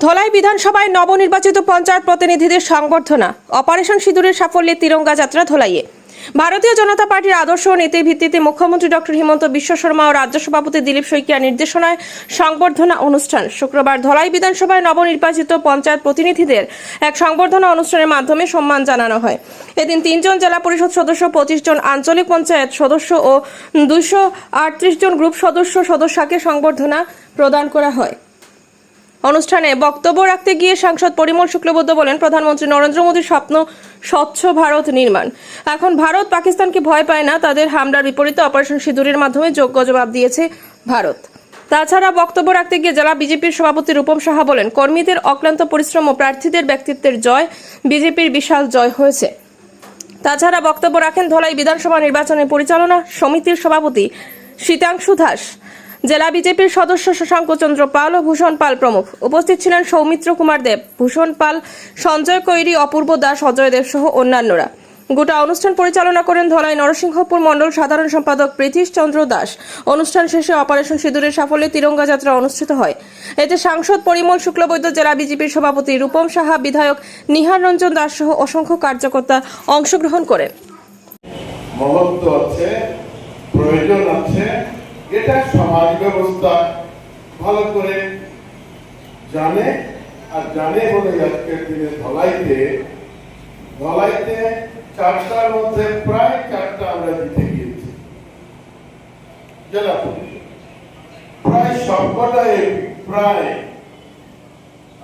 ধলাই বিধানসভায় নবনির্বাচিত পঞ্চায়েত প্রতিনিধিদের সংবর্ধনা। অপারেশন সিঁদুরের সাফল্যে তিরঙ্গা যাত্রা ধলাইয়ে। ভারতীয় জনতা পার্টির আদর্শ ও নীতির ভিত্তিতে মুখ্যমন্ত্রী ডক্টর হিমন্ত বিশ্ব শর্মা ও রাজ্য সভাপতি দিলীপ শইকিয়ার নির্দেশনায় সংবর্ধনা অনুষ্ঠান। শুক্রবার ধলাই বিধানসভায় নবনির্বাচিত পঞ্চায়েত প্রতিনিধিদের এক সংবর্ধনা অনুষ্ঠানের মাধ্যমে সম্মান জানানো হয়। এদিন 3 জন জেলা পরিষদ সদস্য, 25 জন আঞ্চলিক পঞ্চায়েত সদস্য ও 238 জন গ্রুপ সদস্যকে সংবর্ধনা প্রদান করা হয়। অনুষ্ঠানে বক্তব্য রাখতে গিয়ে সাংসদ পরিমল শুক্লবৈদ্য বলেন, প্রধানমন্ত্রী নরেন্দ্র মোদীর স্বপ্ন স্বচ্ছ ভারত নির্মাণ। এখন ভারত পাকিস্তানকে ভয় পায় না। তাদের হামলার বিপরীতে অপারেশন সিঁদুরের মাধ্যমে যোগ্য জবাব দিয়েছে ভারত। তাছাড়া বক্তব্য রাখতে গিয়ে জেলা বিজেপির সভাপতি রূপম সাহা বলেন, কর্মীদের অক্লান্ত পরিশ্রম ও প্রার্থীদের ব্যক্তিত্বের জয় বিজেপির বিশাল জয় হয়েছে। তাছাড়া বক্তব্য রাখেন ধলাই বিধানসভা নির্বাচনের পরিচালনা সমিতির সভাপতি শীতাংশু দাস, জেলা বিজেপির সদস্য শশাঙ্ক চন্দ্র পাল ও ভূষণ পাল প্রমুখ। উপস্থিত ছিলেন সৌমিত্র কুমার দেব, ভূষণ পাল, সঞ্জয় কৈরি, অপূর্ব দাস, অজয় দেব সহ অন্যান্যরা। গোটা অনুষ্ঠান পরিচালনা করেন ধলাই নরসিংহপুর মণ্ডল সাধারণ সম্পাদক প্রীতিশ চন্দ্র দাস। অনুষ্ঠান শেষে অপারেশন সিঁদুরের সাফল্যে তিরঙ্গা যাত্রা অনুষ্ঠিত হয়। এতে সাংসদ পরিমল শুক্লবৈদ্য, জেলা বিজেপির সভাপতি রূপম সাহা, বিধায়ক নিহার রঞ্জন দাস সহ অসংখ্য কার্যকর্তা অংশগ্রহণ করেন। মহত্ব আছে, প্রয়োজন আছে, এটা সমাজ ব্যবস্থা ভালো করে জানে। আর জানে বলে আজকের দিনে ধলাইতে 4টার মধ্যে প্রায় 4টা আমরা জিতে গিয়েছি। জেলা পরিষদ প্রায় সবকটাই প্রায়।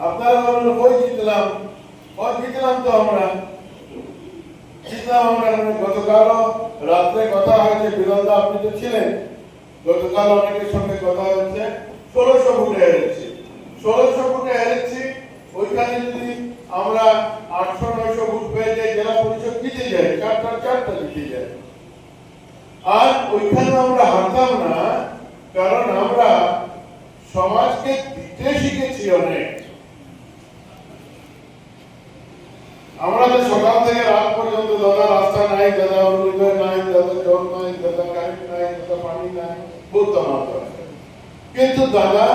আপনারা বলুন, ওই জিতলাম তো আমরা গতকাল রাত্রে কথা হয়েছে, বিরোধা আপনি তো ছিলেন, গতকাল অনেকের সঙ্গে কথা হয়েছে, 1600 ফুটে হেরেছি। ওইখানে যদি আমরা 800-900 ফুট পেয়ে যাই, জেলা পরিষদ জিতে যায়, 4টা জিতে যায়। আর ওইখানে আমরা হারতাম না, কারণ আমরা সমাজকে দিতে শিখেছি অনেক। আমরা তো সকাল থেকে রাত পর্যন্ত দাদা রাস্তা নাই, দাদা অরুণোদয় নাই, দাদা জল নাই, দাদা কারেন্ট নাই, দাদা পানি নাই বলতাম। কিন্তু দাদা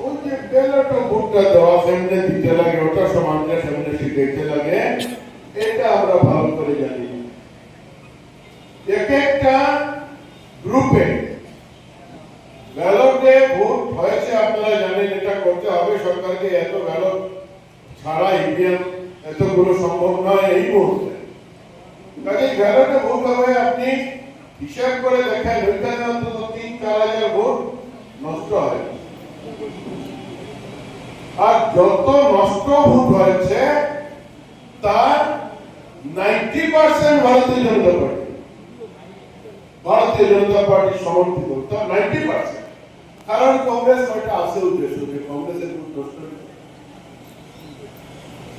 ওই যে ব্যালট ভোটটা দেওয়া সামনে দিতে লাগে, ওটা সমাজের সামনে শিখাইতে লাগে, এটা আমরা ভালো করে জানি। এক একটা গ্রুপে ব্যালটে ভোট হয়েছে, আপনারা জানেন। এটা করতে হবে সরকারকে, এত ব্যালট ছাড়া ইভিএম এতগুলো সম্ভব নয় এই মুহূর্তে। কাজে ব্যালটে ভোট হবে, আপনি হিসাব করে দেখেন, ওইখানে অন্তত 3-4 হাজার ভোট নষ্ট হয়। আর যত নষ্ট ভোট হয়েছে তার 90% ভারতীয় জনতা পার্টি সমর্থিত, 90%। কারণ কংগ্রেস ওইটা আছে উদ্দেশ্য, কংগ্রেসের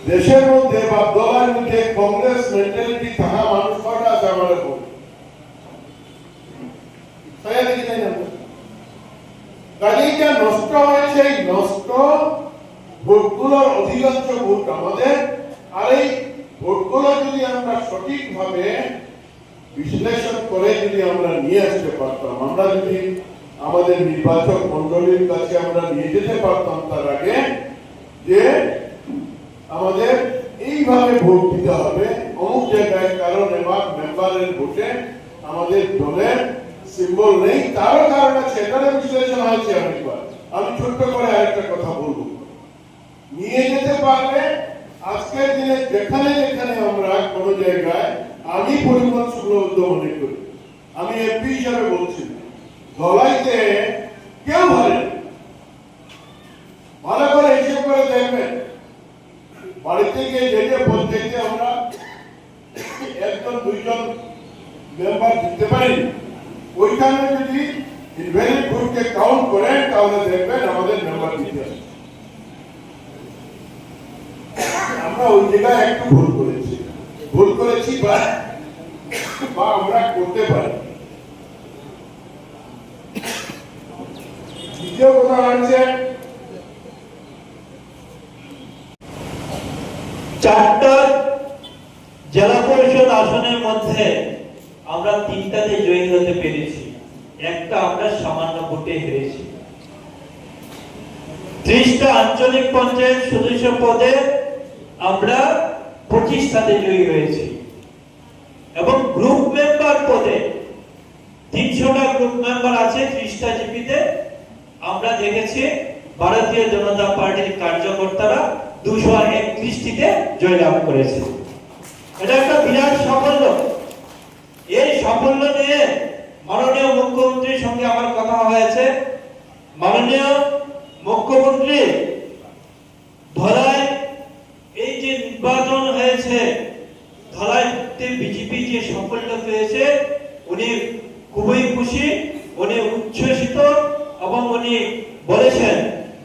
দেশের মধ্যে বা দলের মধ্যে কংগ্রেস মেন্টালিটি থাকা মানুষ কটা আছে আমাদের ভোট কাজেইটা নষ্ট হয়েছে। এই নষ্ট ভোটগুলোর অধিকাংশ ভোট আমাদের। আর এই ভোটগুলো যদি আমরা সঠিকভাবে বিশ্লেষণ করে যদি আমরা নিয়ে আসতে পারতাম, আমরা যদি আমাদের নির্বাচক মন্ডলীর কাছে আমরা নিয়ে যেতে পারতাম তার আগে, যে আমাদের এইভাবে ভোট দিতে হবে অমুক জায়গায়, কারণ এবার মেম্বারের ভোটে আমাদের দলের সিম্বল নেই, তারও কারণ আছে, এটারও বিশ্লেষণ হয়েছে অনেকবার। আমি ছোট্ট করে আরেকটা কথা বলবো, নিয়ে যেতে পারবে। আজকের দিনে যেখানে আমরা কোন জায়গায়, আমি পরিমল শুক্লবৈদ্য মনে করি, আমি এমপি হিসাবে বলছি, ধলাইতে কেউ ভালো করে হিসেব করে দেখবেন। বাড়িতে গিয়ে যে পঞ্চায়েতে আমরা 1-2 মেম্বার দিতে পারি, ওইখানে যদি ইনভ্যালিড ভোটকে কাউন্ট করেন তাহলে দেখবেন আমাদের মেম্বার দিতে হবে। আমরা ওই জায়গায় একটু ভুল করেছি বা আমরা করতে পারি। দ্বিতীয় কথা হচ্ছে, 4টা জেলা পরিষদ আসনের মধ্যে আমরা 3টাতে জয়ী হতে পেরেছি, একটা আমরা সামান্য ভোটে হেরেছি। 30টা আঞ্চলিক পঞ্চায়েত সদস্য পদে আমরা 25টাতে জয়ী হয়েছি এবং গ্রুপ মেম্বার পদে 300টা গ্রুপ মেম্বার আছে 30টা জিপিতে। আমরা দেখেছি ভারতীয় জনতা পার্টির কার্যকর্তারা 231টিতে জয়লাভ করেছে। এটা একটা বিরাট সাফল্য। এই সাফল্য নিয়ে মাননীয় মুখ্যমন্ত্রীর সঙ্গে আমার কথা হয়েছে। মাননীয় মুখ্যমন্ত্রী ধলাই এই যে নির্বাচন হয়েছে, ধলাইতে বিজেপি যে সাফল্য পেয়েছে উনি খুবই খুশি, উনি উচ্ছ্বসিত এবং উনি বলেছেন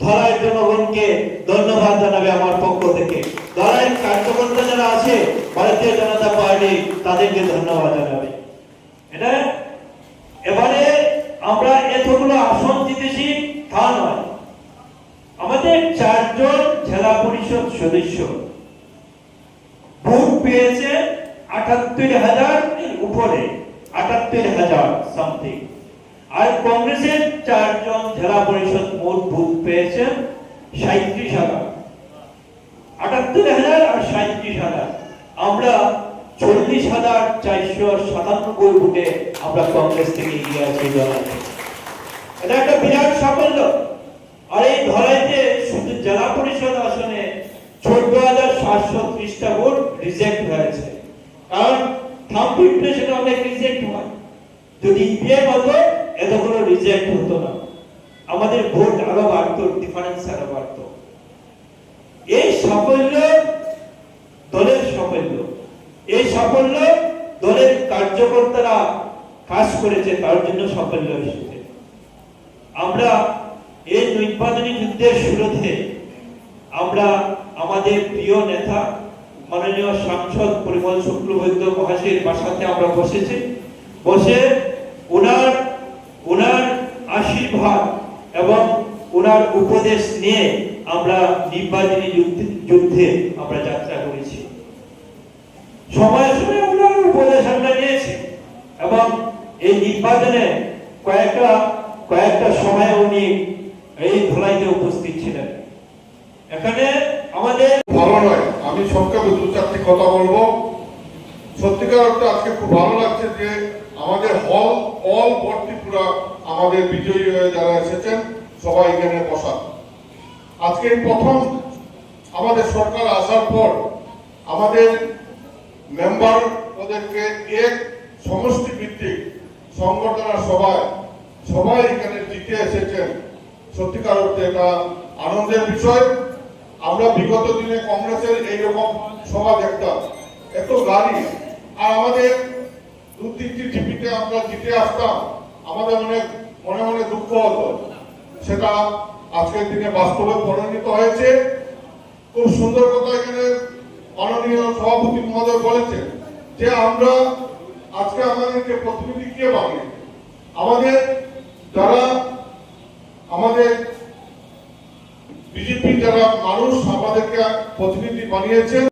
ধলাই জনগণকে ধন্যবাদ জানাবে আমার পক্ষ থেকে। ধলাই কার্যকর্তা যারা আছে ভারতীয় জনতা পার্টি তাদেরকে ধন্যবাদ জানাবে। এটা এবারে আমরা এতগুলো আসন জিতেছি তা নয়, আমাদের 4 জন জেলা পরিষদ সদস্য ভোট পেয়েছে 78,000 এর উপরে, 78,000 সামথিং। আর কংগ্রেসের 4 জন জেলা পরিষদ মোট ভোট পেয়েছেন 37,000। 78,000 আর 37,000, আমরা 40,497 ভোটে আমরা কংগ্রেস থেকে এগিয়ে আছি। এটা একটা বিরাট সাফল্য। আর এই ধলাইতে শুধু জেলা পরিষদ আসনে 14,730টা ভোট রিজেক্ট হয়েছে, কারণ থাম্ব ইমপ্রেশনে অনেক রিজেক্ট হয়। যদি ইভিএম হতো এতগুলো রিজেক্ট হতো না, আমাদের ভোট আরো বাড়তো, ডিফারেন্স আরো বাড়তো। এই সাফল্য দলের সাফল্য, এই সাফল্য দলের কার্যকর্তারা কাজ করেছে তার জন্য সাফল্য এসেছে। আমরা এই নির্বাচনী যুদ্ধের শুরুতে আমরা আমাদের প্রিয় নেতা মাননীয় সাংসদ পরিমল শুক্লবৈদ্য মহাশয়ের বাসাতে আমরা বসেছি, বসে ওনার আশীর্বাদ এবং ওনার উপদেশ নিয়ে আমরা নির্বাচনী যুদ্ধে আমরা যাত্রা করেছি। সময় সময় ওনার উপদেশ আমরা নিয়েছি এবং এই নির্বাচনে কয়েকটা সময় উনি এই ধলাইতে উপস্থিত ছিলেন। এখানে আমাদের ভালো নয়, আমি সংক্ষেপে 2-4টি কথা বলবো। সত্যিকার অর্থে আজকে খুব ভালো লাগছে যে আমাদের হল ভর্তি পুরা আমাদের বিজয়ী হয়ে যারা এসেছেন সবাই এখানে বসা। আজকে এই প্রথম আমাদের সরকার আসার পর আমাদের মেম্বার ওদেরকে এক সমষ্টি ভিত্তিক সংগঠনের সবাই এখানে জিতে এসেছেন। সত্যিকার অর্থে এটা আনন্দের বিষয়। আমরা বিগত দিনে কংগ্রেসের এইরকম সভা দেখতাম, এত গাড়ি, আর আমাদের 2-3টি টিভিতে আমরা জিতে আসতাম, আমাদের অনেক মনে দুঃখ হতো। সেটা আজকের দিনে বাস্তবে পরিণত হয়েছে। খুব সুন্দর কথা এখানে মাননীয় সভাপতি মহোদয় বলেছেন যে আমরা আজকে আমাদেরকে প্রতিনিধি কে বানিয়েছে, আমাদের বিজেপি যারা মানুষ আমাদেরকে প্রতিনিধি বানিয়েছেন।